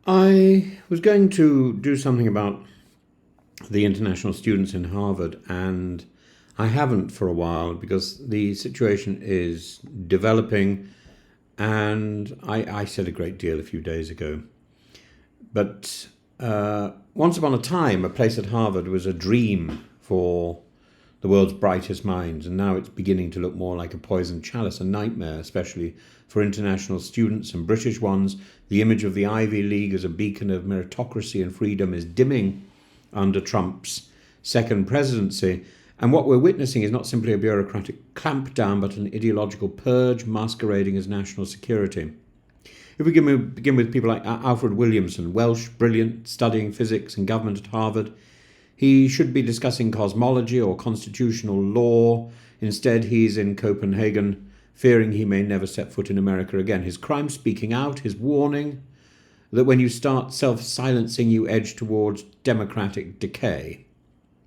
I was going to do something about the international students in Harvard, and I haven't for a while because the situation is developing, and I said a great deal a few days ago. But once upon a time, a place at Harvard was a dream for the world's brightest minds, and now it's beginning to look more like a poisoned chalice, a nightmare, especially for international students and British ones. The image of the Ivy League as a beacon of meritocracy and freedom is dimming under Trump's second presidency. And what we're witnessing is not simply a bureaucratic clampdown, but an ideological purge masquerading as national security. If we can begin with people like Alfred Williamson, Welsh, brilliant, studying physics and government at Harvard, he should be discussing cosmology or constitutional law. Instead, he's in Copenhagen, fearing he may never set foot in America again. His crime speaking out, his warning that when you start self-silencing, you edge towards democratic decay.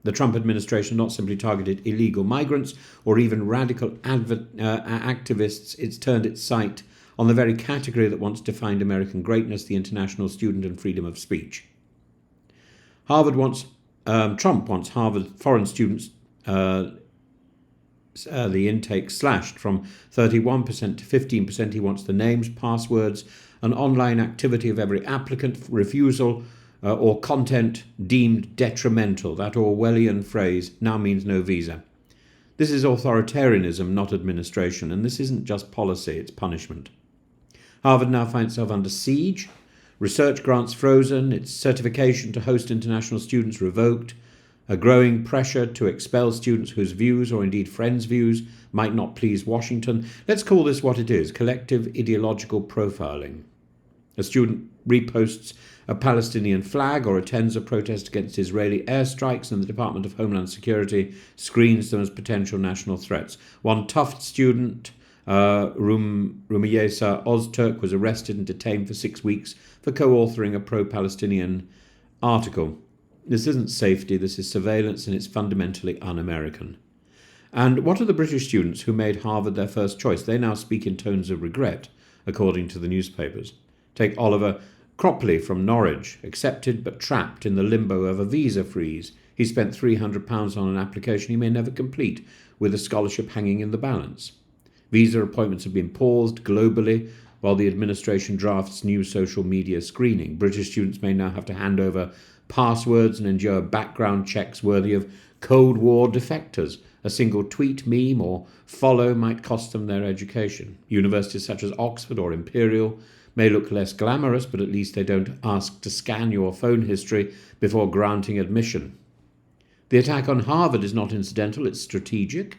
The Trump administration not simply targeted illegal migrants or even radical activists, it's turned its sight on the very category that once defined American greatness, the international student and freedom of speech. Trump wants Harvard foreign students, the intake slashed from 31% to 15%. He wants the names, passwords, and online activity of every applicant, refusal or content deemed detrimental. That Orwellian phrase now means no visa. This is authoritarianism, not administration, and this isn't just policy, it's punishment. Harvard now finds itself under siege. Research grants frozen, its certification to host international students revoked, a growing pressure to expel students whose views, or indeed friends' views, might not please Washington. Let's call this what it is, collective ideological profiling. A student reposts a Palestinian flag or attends a protest against Israeli airstrikes, and the Department of Homeland Security screens them as potential national threats. One Tufts student, Rumiyesa Ozturk, was arrested and detained for 6 weeks for co-authoring a pro-Palestinian article. This isn't safety, this is surveillance, and it's fundamentally un-American. And what are the British students who made Harvard their first choice? They now speak in tones of regret, according to the newspapers. Take Oliver Cropley from Norwich, accepted but trapped in the limbo of a visa freeze. He spent £300 on an application he may never complete, with a scholarship hanging in the balance. Visa appointments have been paused globally while the administration drafts new social media screening. British students may now have to hand over passwords and endure background checks worthy of Cold War defectors. A single tweet, meme, or follow might cost them their education. Universities such as Oxford or Imperial may look less glamorous, but at least they don't ask to scan your phone history before granting admission. The attack on Harvard is not incidental, it's strategic.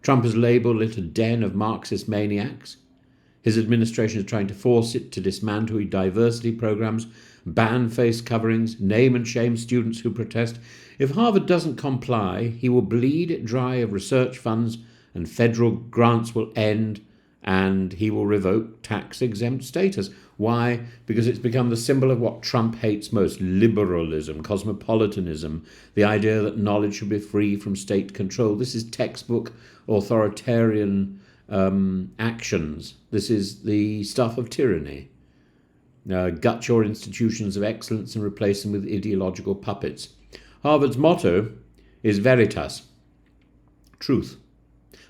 Trump has labelled it a den of Marxist maniacs. His administration is trying to force it to dismantle diversity programs, ban face coverings, name and shame students who protest. If Harvard doesn't comply, he will bleed it dry of research funds and federal grants will end, and he will revoke tax-exempt status. Why? Because it's become the symbol of what Trump hates most: liberalism, cosmopolitanism, the idea that knowledge should be free from state control. This is textbook authoritarian actions. This is the stuff of tyranny. Gut your institutions of excellence and replace them with ideological puppets. Harvard's motto is veritas, truth.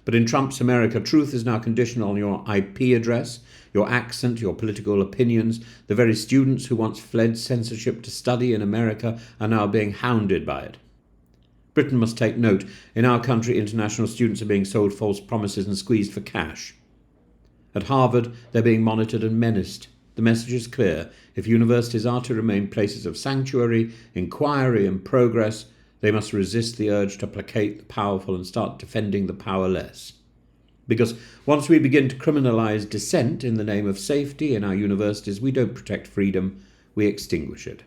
But in Trump's America, truth is now conditional on your IP address, your accent, your political opinions. The very students who once fled censorship to study in America are now being hounded by it. Britain must take note. In our country, international students are being sold false promises and squeezed for cash. At Harvard, they're being monitored and menaced. The message is clear. If universities are to remain places of sanctuary, inquiry and progress, they must resist the urge to placate the powerful and start defending the powerless. Because once we begin to criminalise dissent in the name of safety in our universities, we don't protect freedom, we extinguish it.